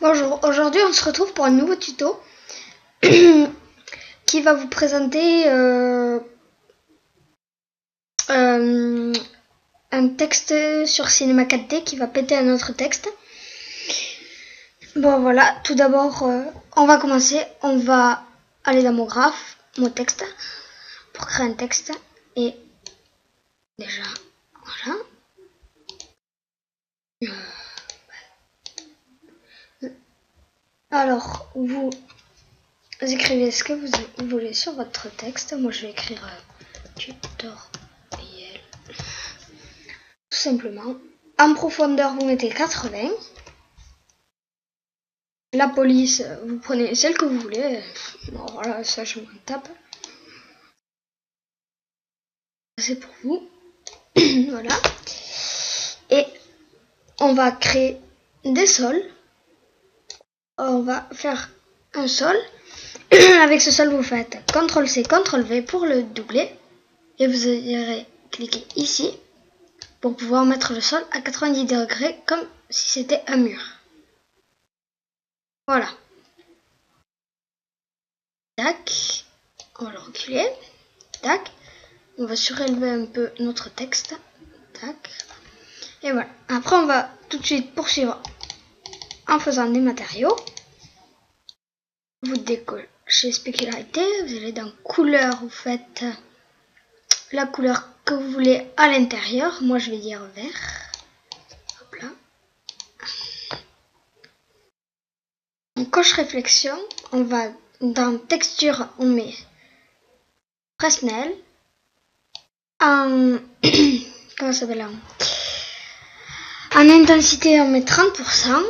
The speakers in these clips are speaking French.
Bonjour, aujourd'hui on se retrouve pour un nouveau tuto qui va vous présenter un texte sur Cinema 4D qui va péter un autre texte. Bon voilà, tout d'abord on va commencer, on va aller dans mon graphe, mon texte, pour créer un texte et déjà voilà. Alors vous écrivez ce que vous voulez sur votre texte. Moi je vais écrire tutoriel tout simplement. En profondeur vous mettez 80. La police vous prenez celle que vous voulez. Bon voilà, ça je m'en tape. C'est pour vous. Voilà. Et on va créer des sols. On va faire un sol. Avec ce sol vous faites CTRL-C, CTRL-V pour le doubler. Et vous irez cliquer ici pour pouvoir mettre le sol à 90 degrés comme si c'était un mur. Voilà. Tac. On va le reculer. Tac. On va surélever un peu notre texte. Tac. Et voilà. Après on va tout de suite poursuivre en faisant des matériaux. Vous décochez spécularité, vous allez dans couleur, vous faites la couleur que vous voulez à l'intérieur. Moi je vais dire vert. Hop là. On coche réflexion, on va dans texture, on met Fresnel. En comment ça s'appelle là? En intensité on met 30%.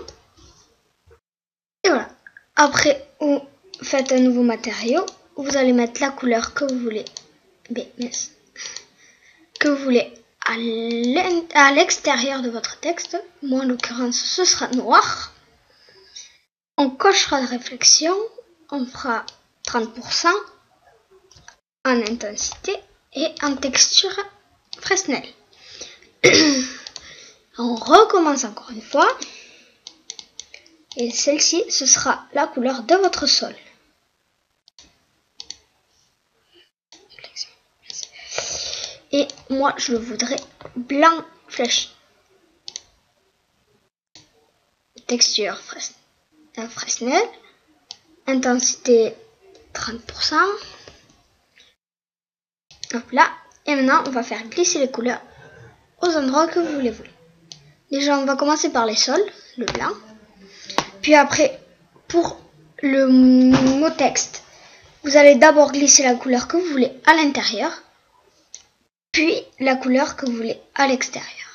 Et voilà. Après vous faites un nouveau matériau, vous allez mettre la couleur que vous voulez, à l'extérieur de votre texte. Moi en l'occurrence ce sera noir. On cochera de réflexion, on fera 30% en intensité et en texture Fresnel. On recommence encore une fois. Et celle-ci, ce sera la couleur de votre sol. Et moi, je le voudrais blanc flashy. Texture Fresnel. Intensité 30%. Hop là. Et maintenant, on va faire glisser les couleurs aux endroits que vous voulez. Déjà, on va commencer par les sols, le blanc. Puis après, pour le mot texte, vous allez d'abord glisser la couleur que vous voulez à l'intérieur, puis la couleur que vous voulez à l'extérieur.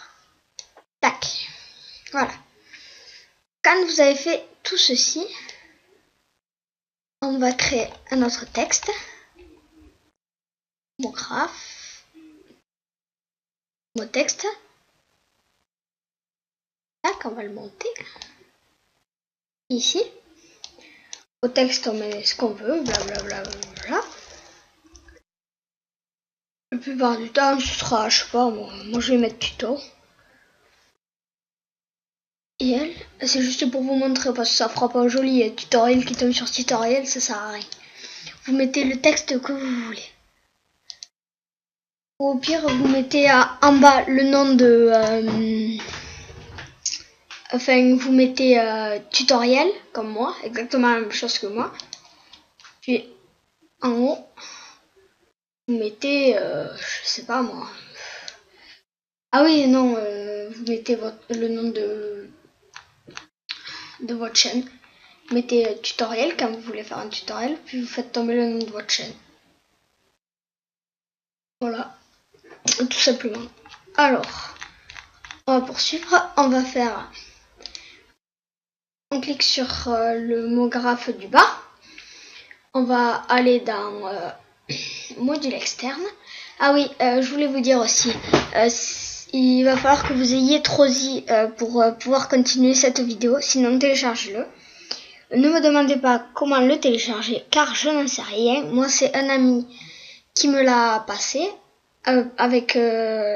Tac. Voilà. Quand vous avez fait tout ceci, on va créer un autre texte. Mon graphe. Mon texte. Tac, on va le monter. Ici, au texte on met ce qu'on veut, blablabla. La plupart du temps ce sera, je sais pas, moi je vais mettre tuto. Et elle, c'est juste pour vous montrer parce que ça fera pas joli tutoriel qui tombe sur tutoriel, ça sert à rien. Vous mettez le texte que vous voulez. Ou au pire vous mettez en bas le nom de... Enfin, vous mettez tutoriel, comme moi, exactement la même chose que moi. Puis, en haut, vous mettez, je sais pas moi. Ah oui, non, vous mettez le nom de votre chaîne. Vous mettez tutoriel quand vous voulez faire un tutoriel, puis vous faites tomber le nom de votre chaîne. Voilà, tout simplement. Alors, on va poursuivre, on va faire... On clique sur le mot graphe du bas. On va aller dans module externe. Ah oui, je voulais vous dire aussi, il va falloir que vous ayez Trozy pour pouvoir continuer cette vidéo, sinon téléchargez-le. Ne me demandez pas comment le télécharger car je n'en sais rien. Moi c'est un ami qui me l'a passé avec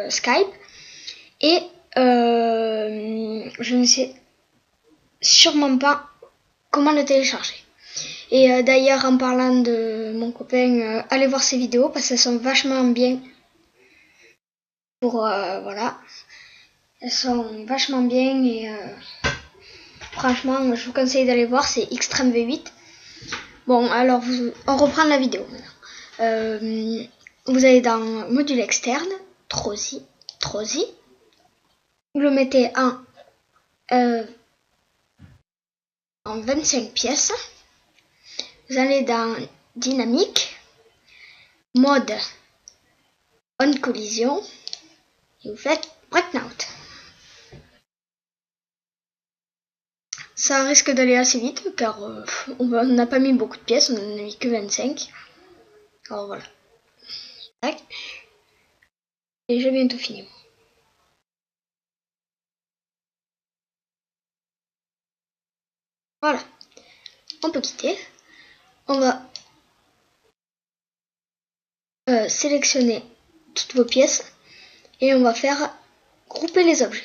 Skype. Et je ne sais sûrement pas comment le télécharger. Et d'ailleurs, en parlant de mon copain, allez voir ses vidéos parce qu'elles sont vachement bien. Voilà. Elles sont vachement bien et franchement, je vous conseille d'aller voir, c'est Extreme V8. Bon, alors on reprend la vidéo maintenant. Vous allez dans module externe, Trosi. Vous le mettez en 25 pièces. Vous allez dans dynamique, mode on collision et vous faites breakout. Ça risque d'aller assez vite car on n'a pas mis beaucoup de pièces, on n'en a mis que 25. Alors voilà. Tac. Et j'ai bientôt fini. Voilà. On peut quitter. On va sélectionner toutes vos pièces et on va faire grouper les objets.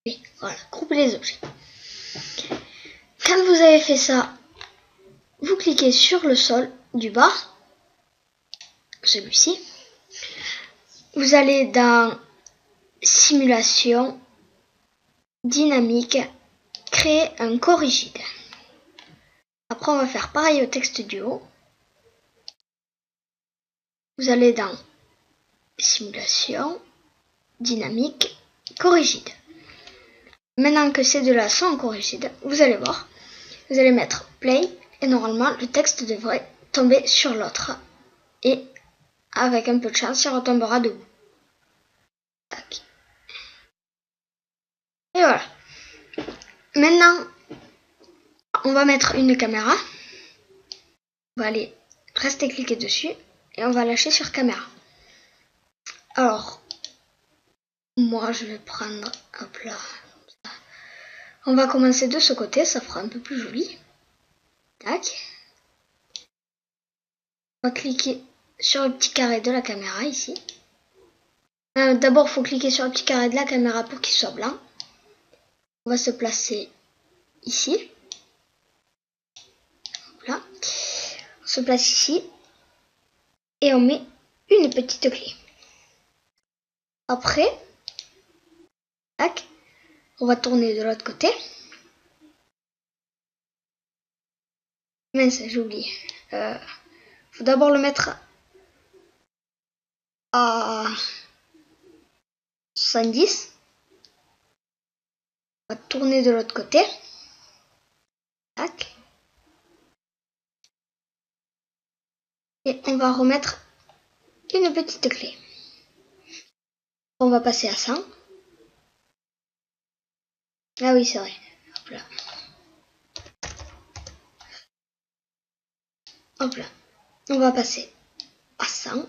Oui, voilà, grouper les objets. Quand vous avez fait ça, vous cliquez sur le sol du bas, celui-ci. Vous allez dans simulation, dynamique, créer un corps rigide. Après, on va faire pareil au texte du haut. Vous allez dans simulation, dynamique, corps rigide. Maintenant que ces deux-là sont en corps rigide, vous allez voir, vous allez mettre play et normalement le texte devrait tomber sur l'autre. Et avec un peu de chance, il retombera debout. Tac. Et voilà. Maintenant, on va mettre une caméra. On va aller rester cliquer dessus et on va lâcher sur caméra. Alors, moi je vais prendre, hop là, on va commencer de ce côté, ça fera un peu plus joli. Tac. On va cliquer sur le petit carré de la caméra ici. D'abord, il faut cliquer sur le petit carré de la caméra pour qu'il soit blanc. On va se placer ici. Là. On se place ici. Et on met une petite clé. Après, tac, on va tourner de l'autre côté. Mince, j'ai oublié. Faut d'abord le mettre à 70. On va tourner de l'autre côté. Tac. Et on va remettre une petite clé. On va passer à 100. Ah oui, c'est vrai. Hop là. Hop là. On va passer à 100.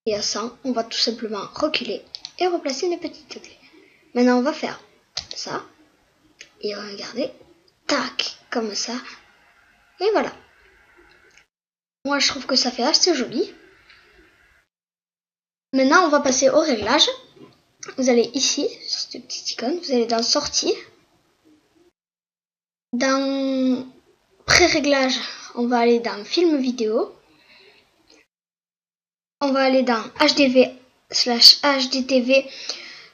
Et à 100, on va tout simplement reculer et replacer une petite clé. Maintenant, on va faire ça. Et regardez. Tac. Comme ça. Et voilà. Moi, je trouve que ça fait assez joli. Maintenant, on va passer au réglage. Vous allez ici, sur cette petite icône. Vous allez dans Sortie. Dans Pré-réglage, on va aller dans Film vidéo. On va aller dans HDV/HDTV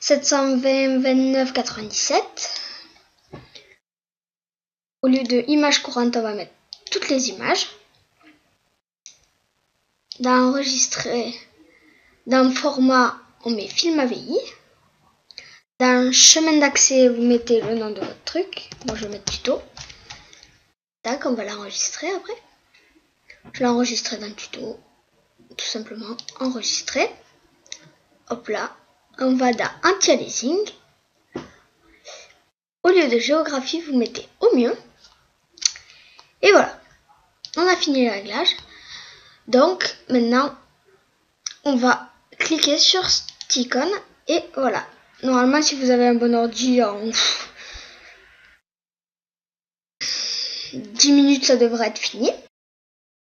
720-29-97. Au lieu de images courantes, on va mettre toutes les images. Dans Enregistrer, dans Format, on met Film AVI. Dans Chemin d'accès, vous mettez le nom de votre truc. Moi, je vais mettre tuto. Tac, on va l'enregistrer après. Je l'ai enregistré dans le tuto. Tout simplement enregistrer. Hop là. On va dans Anti-aliasing. Au lieu de géographie, vous mettez au mieux. Et voilà. On a fini le réglage. Donc, maintenant, on va cliquer sur cette icône. Et voilà. Normalement, si vous avez un bon ordi, 10 minutes, ça devrait être fini.